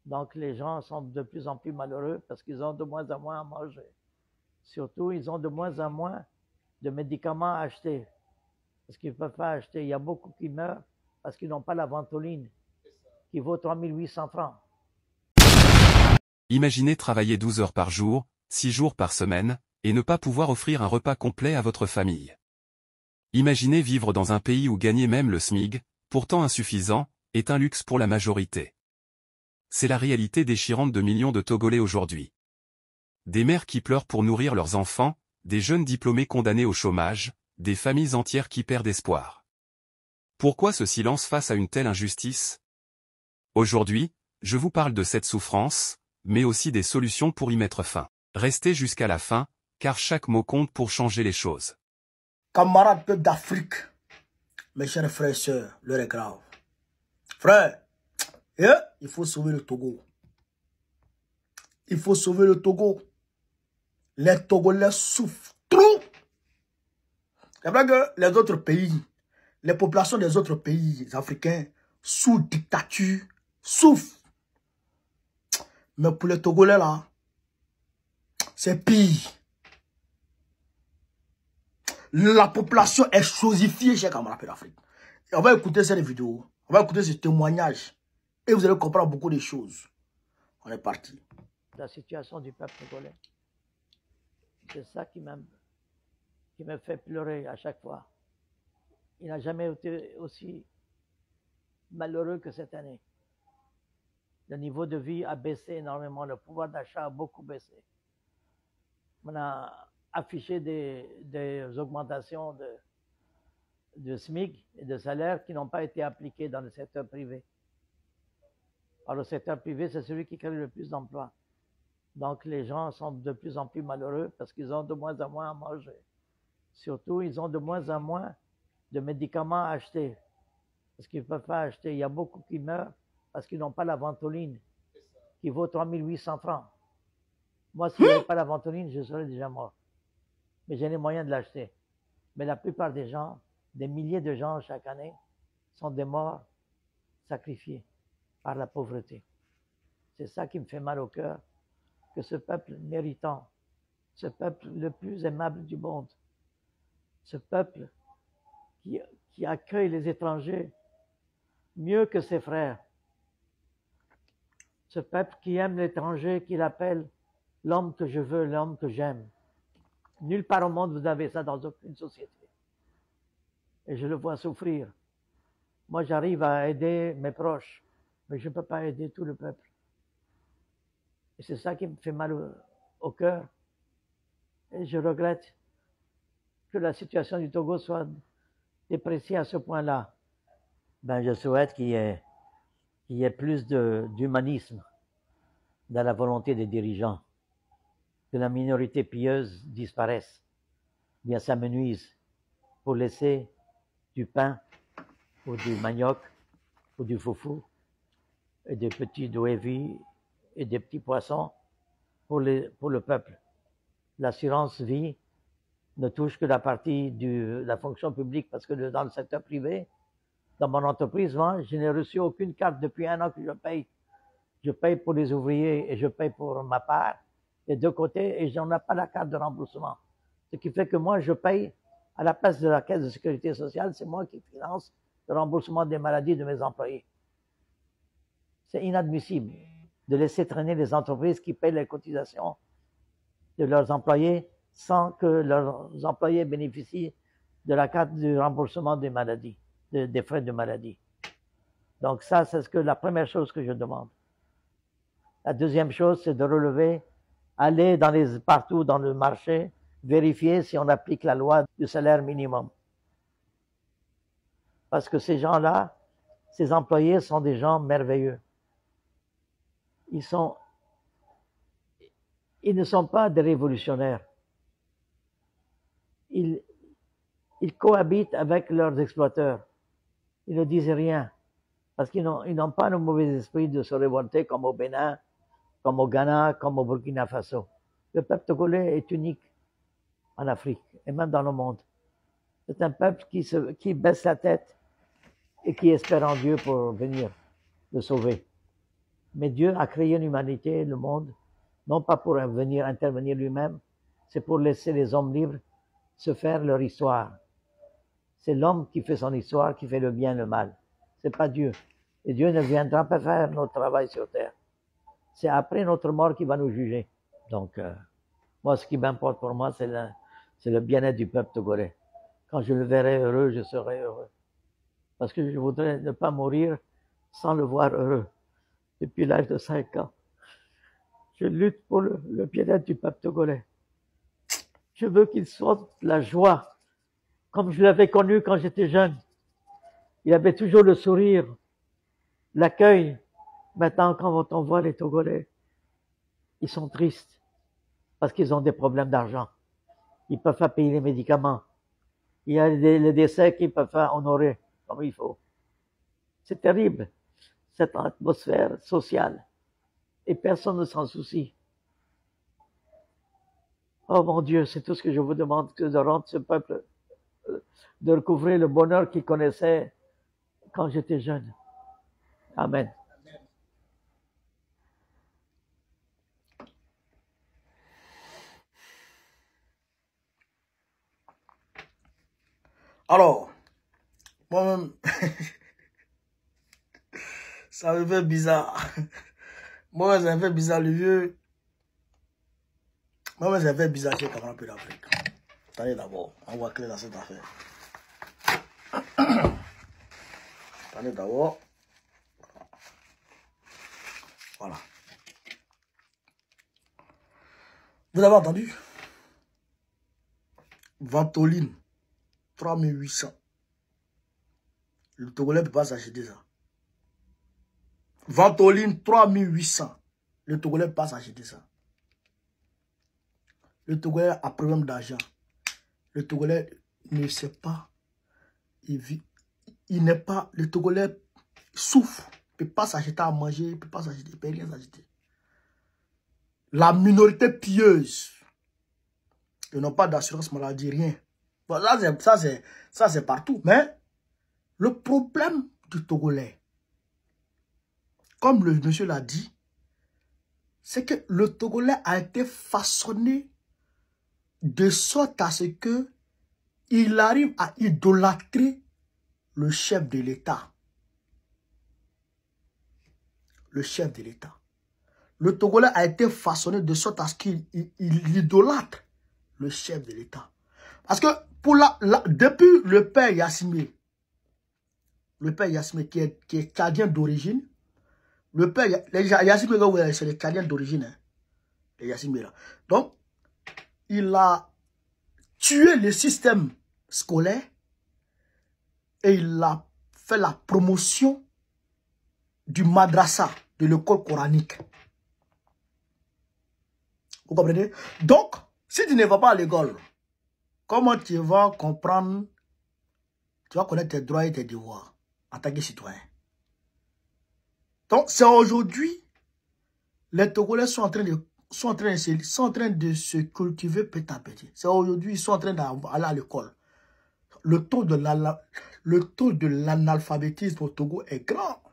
Donc les gens sont de plus en plus malheureux parce qu'ils ont de moins en moins à manger. Surtout, ils ont de moins en moins de médicaments à acheter parce qu'ils ne peuvent pas acheter. Il y a beaucoup qui meurent parce qu'ils n'ont pas la ventoline qui vaut 3800 francs. Imaginez travailler 12 heures par jour, 6 jours par semaine, et ne pas pouvoir offrir un repas complet à votre famille. Imaginez vivre dans un pays où gagner même le SMIC, pourtant insuffisant, est un luxe pour la majorité. C'est la réalité déchirante de millions de Togolais aujourd'hui. Des mères qui pleurent pour nourrir leurs enfants, des jeunes diplômés condamnés au chômage, des familles entières qui perdent espoir. Pourquoi ce silence face à une telle injustice? Aujourd'hui, je vous parle de cette souffrance, mais aussi des solutions pour y mettre fin. Restez jusqu'à la fin, car chaque mot compte pour changer les choses. Camarades peuple d'Afrique, mes chers frères et sœurs, l'heure est grave. Frère, il faut sauver le Togo. Il faut sauver le Togo. Les Togolais souffrent trop. C'est vrai que les autres pays, les populations des autres pays africains, sous dictature, souffrent. Mais pour les Togolais là, c'est pire. La population est chosifiée, chers camarades d'Afrique. On va écouter cette vidéo, on va écouter ce témoignage et vous allez comprendre beaucoup de choses. On est parti. La situation du peuple togolais, c'est ça qui me fait pleurer à chaque fois. Il n'a jamais été aussi malheureux que cette année. Le niveau de vie a baissé énormément, le pouvoir d'achat a beaucoup baissé. On a affiché des augmentations de SMIC et de salaires qui n'ont pas été appliquées dans le secteur privé. Alors le secteur privé, c'est celui qui crée le plus d'emplois. Donc les gens sont de plus en plus malheureux parce qu'ils ont de moins en moins à manger. Surtout, ils ont de moins en moins de médicaments à acheter parce qu'ils ne peuvent pas acheter. Il y a beaucoup qui meurent parce qu'ils n'ont pas la ventoline qui vaut 3800 francs. Moi, si je n'avais pas la ventoline, je serais déjà mort. Mais j'ai les moyens de l'acheter. Mais la plupart des gens, des milliers de gens chaque année, sont des morts sacrifiés par la pauvreté. C'est ça qui me fait mal au cœur, que ce peuple méritant, ce peuple le plus aimable du monde, ce peuple qui accueille les étrangers mieux que ses frères, ce peuple qui aime l'étranger, qu'il appelle l'homme que je veux, l'homme que j'aime. Nulle part au monde vous avez ça dans aucune société. Et je le vois souffrir. Moi, j'arrive à aider mes proches, mais je ne peux pas aider tout le peuple. Et c'est ça qui me fait mal au cœur. Et je regrette que la situation du Togo soit dépréciée à ce point-là. Ben, je souhaite qu'il y ait plus d'humanisme dans la volonté des dirigeants, que la minorité pieuse disparaisse, bien s'amenuise pour laisser du pain ou du manioc ou du foufou et des petits douévis et des petits poissons pour le peuple. L'assurance vie ne touche que la partie de la fonction publique parce que dans le secteur privé, dans mon entreprise, moi, je n'ai reçu aucune carte depuis 1 an que je paye. Je paye pour les ouvriers et je paye pour ma part des deux côtés et je n'ai pas la carte de remboursement. Ce qui fait que moi, je paye à la place de la caisse de sécurité sociale, c'est moi qui finance le remboursement des maladies de mes employés. C'est inadmissible de laisser traîner les entreprises qui payent les cotisations de leurs employés sans que leurs employés bénéficient de la carte de remboursement des maladies, des frais de maladie. Donc ça, c'est la première chose que je demande. La deuxième chose, c'est de relever, aller partout dans le marché, vérifier si on applique la loi du salaire minimum. Parce que ces gens-là, ces employés sont des gens merveilleux. Ils ne sont pas des révolutionnaires. Ils cohabitent avec leurs exploiteurs. Ils ne disent rien. Parce qu'ils n'ont pas le mauvais esprit de se révolter comme au Bénin, comme au Ghana, comme au Burkina Faso. Le peuple togolais est unique en Afrique et même dans le monde. C'est un peuple qui baisse la tête et qui espère en Dieu pour venir le sauver. Mais Dieu a créé l'humanité, le monde, non pas pour venir intervenir lui-même, c'est pour laisser les hommes libres se faire leur histoire. C'est l'homme qui fait son histoire, qui fait le bien, le mal. C'est pas Dieu. Et Dieu ne viendra pas faire notre travail sur terre. C'est après notre mort qu'il va nous juger. Donc, moi, ce qui m'importe pour moi, c'est le bien-être du peuple togolais. Quand je le verrai heureux, je serai heureux. Parce que je voudrais ne pas mourir sans le voir heureux. Depuis l'âge de 5 ans, je lutte pour le bien-être du peuple togolais. Je veux qu'il soit la joie, comme je l'avais connu quand j'étais jeune. Il avait toujours le sourire, l'accueil. Maintenant, quand on voit les Togolais, ils sont tristes parce qu'ils ont des problèmes d'argent. Ils ne peuvent pas payer les médicaments. Il y a les décès qu'ils ne peuvent pas honorer comme il faut. C'est terrible, cette atmosphère sociale. Et personne ne s'en soucie. Oh mon Dieu, c'est tout ce que je vous demande, que de rendre ce peuple, de recouvrer le bonheur qu'il connaissait quand j'étais jeune. Amen. Alors, moi-même, ça me fait bizarre. Moi, ça me fait bizarre, le vieux. Moi, ça me fait bizarre qu'il y ait un peu d'Afrique. Attendez d'abord, on voit clair dans cette affaire. Attendez d'abord. Voilà. Vous avez entendu? Ventoline, 3800. Le Togolais ne peut pas s'acheter ça. Ventoline, 3800. Le Togolais ne peut pas s'acheter ça. Le Togolais a problème d'argent. Le Togolais ne sait pas. Il vit. Il n'est pas. Le Togolais souffre. Il ne peut pas s'acheter à manger. Il ne peut pas s'acheter. Il ne peut rien s'acheter. La minorité pieuse. Ils n'ont pas d'assurance maladie, rien. Bon, ça, c'est partout. Mais le problème du Togolais, comme le monsieur l'a dit, c'est que le Togolais a été façonné de sorte à ce que il arrive à idolâtrer le chef de l'État. Le chef de l'État. Le Togolais a été façonné de sorte à ce qu'il idolâtre le chef de l'État. Parce que depuis le père Yassimé qui est tchadien d'origine, le père Yassimé, c'est les tchadiens d'origine, hein, les Yassimé là. Donc, il a tué le système scolaire et il a fait la promotion du madrasa, de l'école coranique. Vous comprenez? Donc, si tu ne vas pas à l'école, comment tu vas comprendre, tu vas connaître tes droits et tes devoirs en tant que citoyen? Donc, c'est aujourd'hui, les Togolais sont en train de se cultiver petit à petit. C'est aujourd'hui, ils sont en train d'aller à l'école. Le taux de l'analphabétisme au Togo est grand.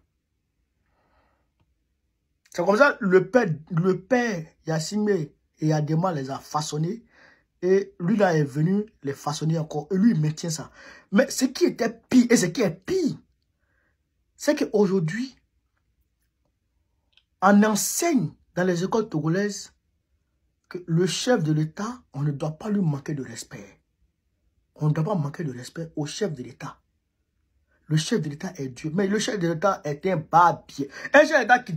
C'est comme ça, le père Yassimé et Adema les a façonnés. Et lui là est venu les façonner encore. Et lui il maintient ça. Mais ce qui était pire, et ce qui est pire, c'est qu'aujourd'hui, on enseigne dans les écoles togolaises que le chef de l'État, on ne doit pas lui manquer de respect. On ne doit pas manquer de respect au chef de l'État. Le chef de l'État est Dieu. Mais le chef de l'État est un barbier. Un chef d'État qui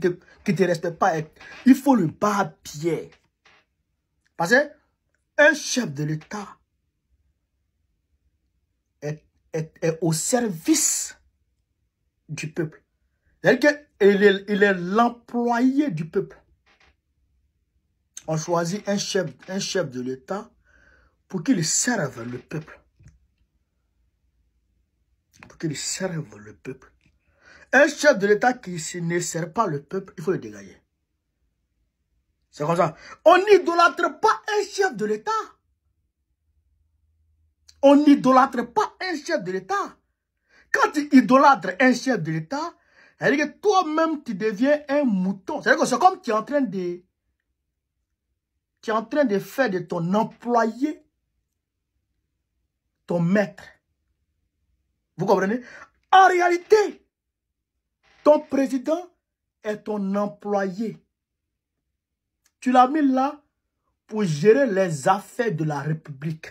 te respecte pas, il faut le barbier. Parce que un chef de l'État est au service du peuple. C'est-à-dire qu'il est l'employé du peuple. On choisit un chef de l'État pour qu'il serve le peuple. Pour qu'il serve le peuple. Un chef de l'État qui ne sert pas le peuple, il faut le dégager. C'est comme ça. On n'idolâtre pas un chef de l'État. On n'idolâtre pas un chef de l'État. Quand tu idolâtres un chef de l'État, C'est-à-dire que toi-même, tu deviens un mouton. C'est-à-dire que c'est comme tu es en train de faire de ton employé ton maître. Vous comprenez? En réalité, ton président est ton employé. Tu l'as mis là pour gérer les affaires de la République.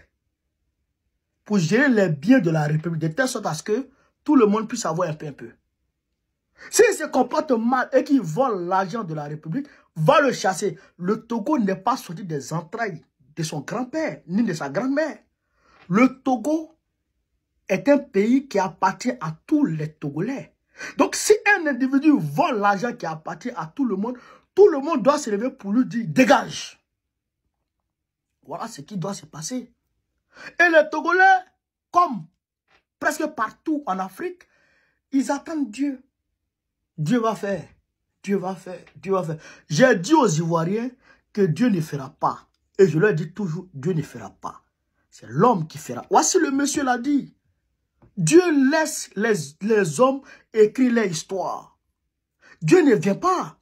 Pour gérer les biens de la République, de telle sorte à ce que tout le monde puisse avoir un peu. S'il se comporte mal et qu'il vole l'argent de la République, va le chasser. Le Togo n'est pas sorti des entrailles de son grand-père, ni de sa grand-mère. Le Togo est un pays qui appartient à tous les Togolais. Donc, si un individu vole l'argent qui appartient à tout le monde doit se lever pour lui dire « dégage ». Voilà ce qui doit se passer. Et les Togolais, comme presque partout en Afrique, ils attendent Dieu. Dieu va faire, Dieu va faire, Dieu va faire. J'ai dit aux Ivoiriens que Dieu ne fera pas. Et je leur dis toujours, Dieu ne fera pas. C'est l'homme qui fera. Voici le monsieur l'a dit. Dieu laisse les hommes écrire leur histoire. Dieu ne vient pas.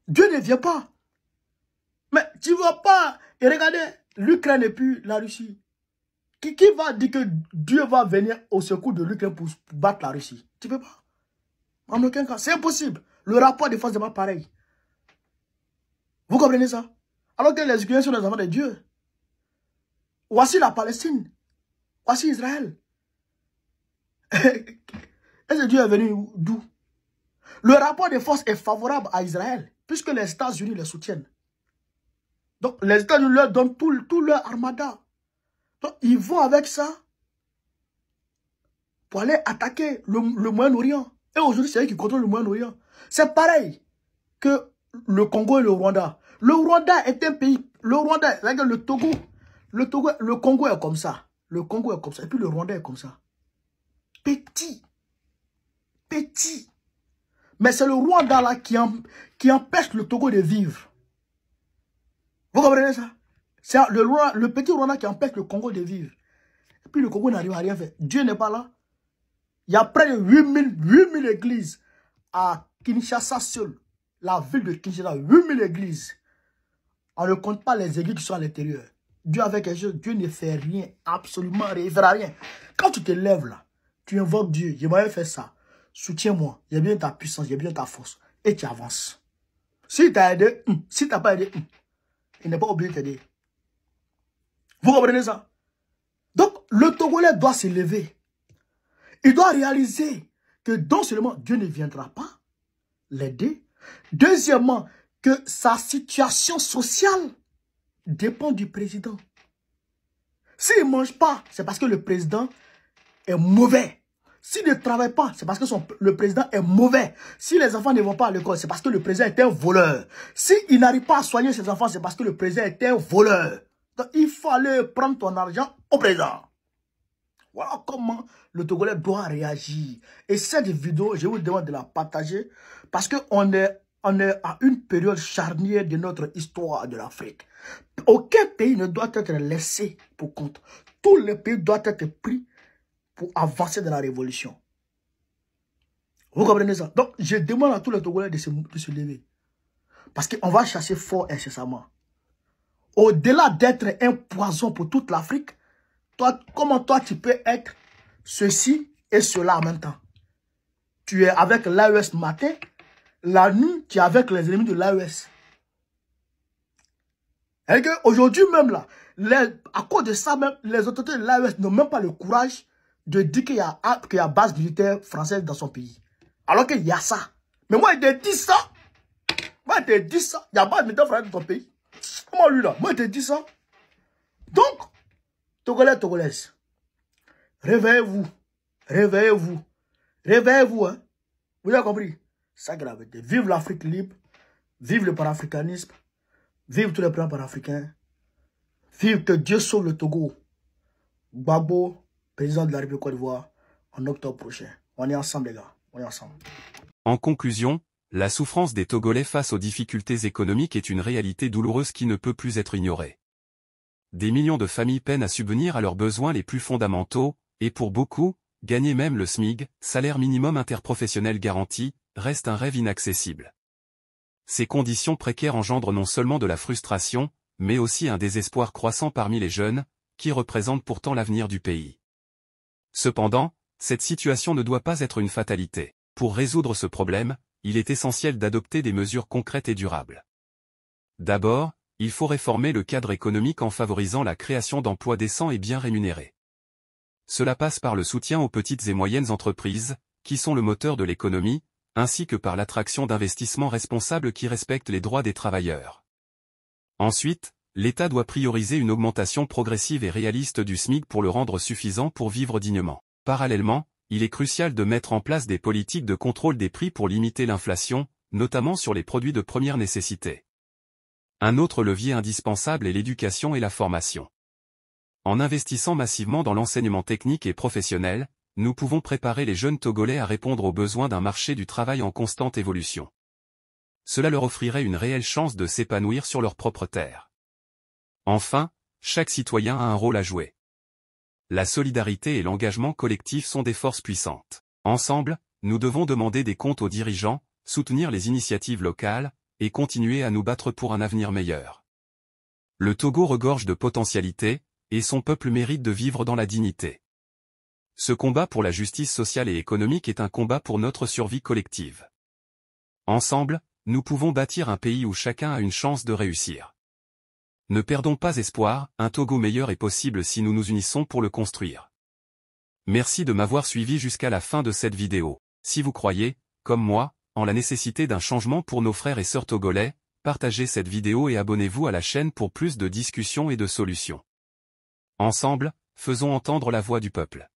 Dieu ne vient pas. Mais tu ne vois pas. Et regardez, l'Ukraine et puis la Russie. Qui va dire que Dieu va venir au secours de l'Ukraine pour battre la Russie? Tu ne peux pas. En aucun cas. C'est impossible. Le rapport de force n'est pas pareil. Vous comprenez ça? Alors que les Ukrainiens sont les enfants de Dieu. Voici la Palestine. Voici Israël. Est-ce que Dieu est venu d'où? Le rapport de force est favorable à Israël, puisque les États-Unis les soutiennent. Donc, les États-Unis leur donnent tout leur armada. Donc, ils vont avec ça pour aller attaquer le Moyen-Orient. Et aujourd'hui, c'est eux qui contrôlent le Moyen-Orient. C'est pareil que le Congo et le Rwanda. Le Rwanda est un pays... Le Rwanda, regarde le Togo. Le Congo est comme ça. Le Congo est comme ça. Et puis le Rwanda est comme ça. Petit. Petit. Mais c'est le Rwanda là qui empêche le Togo de vivre. Vous comprenez ça? C'est le petit Rwanda qui empêche le Congo de vivre. Et puis le Congo n'arrive à rien faire. Dieu n'est pas là. Il y a près de 8000 églises à Kinshasa seul. La ville de Kinshasa, 8000 églises. On ne compte pas les églises qui sont à l'intérieur. Dieu avec quelque chose, Dieu ne fait rien, absolument rien, il ne fera rien. Quand tu te lèves là, tu invoques Dieu, j'aimerais faire ça. Soutiens-moi, j'ai besoin de ta puissance, j'ai besoin de ta force. Et tu avances. Si tu as aidé, si tu n'as pas aidé, il n'est pas obligé de t'aider. Vous comprenez ça? Donc, le Togolais doit se lever. Il doit réaliser que non seulement Dieu ne viendra pas l'aider, deuxièmement, que sa situation sociale dépend du président. S'il ne mange pas, c'est parce que le président est mauvais. S'il ne travaille pas, c'est parce que le président est mauvais. Si les enfants ne vont pas à l'école, c'est parce que le président est un voleur. S'il n'arrive pas à soigner ses enfants, c'est parce que le président est un voleur. Donc, il faut aller prendre ton argent au président. Voilà comment le Togolais doit réagir. Et cette vidéo, je vous demande de la partager parce qu'on est à une période charnière de notre histoire de l'Afrique. Aucun pays ne doit être laissé pour compte. Tous les pays doivent être pris pour avancer dans la révolution. Vous comprenez ça? Donc, je demande à tous les Togolais de se lever. Parce qu'on va chasser fort incessamment. Au-delà d'être un poison pour toute l'Afrique, comment toi tu peux être ceci et cela en même temps? Tu es avec l'AES matin, la nuit, tu es avec les ennemis de l'AES. Et qu'aujourd'hui même là, à cause de ça même, les autorités de l'AES n'ont même pas le courage de dire qu'il y a base militaire française dans son pays. Alors qu'il y a ça. Mais moi, il te dit ça. Moi, il te dit ça. Il y a base militaire française dans ton pays. Comment lui là? Moi, il te dit ça. Donc, Togolais, Togolaises, réveillez-vous. Réveillez-vous. Réveillez-vous. Hein? Vous avez compris? Ça gravité. Vive l'Afrique libre. Vive le panafricanisme. Vive tous les plans panafricains. Vive que Dieu sauve le Togo. Gbagbo, président de la République Côte d'Ivoire, en octobre prochain. On est ensemble, les gars. On est ensemble. En conclusion, la souffrance des Togolais face aux difficultés économiques est une réalité douloureuse qui ne peut plus être ignorée. Des millions de familles peinent à subvenir à leurs besoins les plus fondamentaux, et pour beaucoup, gagner même le SMIG, salaire minimum interprofessionnel garanti, reste un rêve inaccessible. Ces conditions précaires engendrent non seulement de la frustration, mais aussi un désespoir croissant parmi les jeunes, qui représentent pourtant l'avenir du pays. Cependant, cette situation ne doit pas être une fatalité. Pour résoudre ce problème, il est essentiel d'adopter des mesures concrètes et durables. D'abord, il faut réformer le cadre économique en favorisant la création d'emplois décents et bien rémunérés. Cela passe par le soutien aux petites et moyennes entreprises, qui sont le moteur de l'économie, ainsi que par l'attraction d'investissements responsables qui respectent les droits des travailleurs. Ensuite, l'État doit prioriser une augmentation progressive et réaliste du SMIC pour le rendre suffisant pour vivre dignement. Parallèlement, il est crucial de mettre en place des politiques de contrôle des prix pour limiter l'inflation, notamment sur les produits de première nécessité. Un autre levier indispensable est l'éducation et la formation. En investissant massivement dans l'enseignement technique et professionnel, nous pouvons préparer les jeunes Togolais à répondre aux besoins d'un marché du travail en constante évolution. Cela leur offrirait une réelle chance de s'épanouir sur leur propre terre. Enfin, chaque citoyen a un rôle à jouer. La solidarité et l'engagement collectif sont des forces puissantes. Ensemble, nous devons demander des comptes aux dirigeants, soutenir les initiatives locales, et continuer à nous battre pour un avenir meilleur. Le Togo regorge de potentialités, et son peuple mérite de vivre dans la dignité. Ce combat pour la justice sociale et économique est un combat pour notre survie collective. Ensemble, nous pouvons bâtir un pays où chacun a une chance de réussir. Ne perdons pas espoir, un Togo meilleur est possible si nous nous unissons pour le construire. Merci de m'avoir suivi jusqu'à la fin de cette vidéo. Si vous croyez, comme moi, en la nécessité d'un changement pour nos frères et sœurs togolais, partagez cette vidéo et abonnez-vous à la chaîne pour plus de discussions et de solutions. Ensemble, faisons entendre la voix du peuple.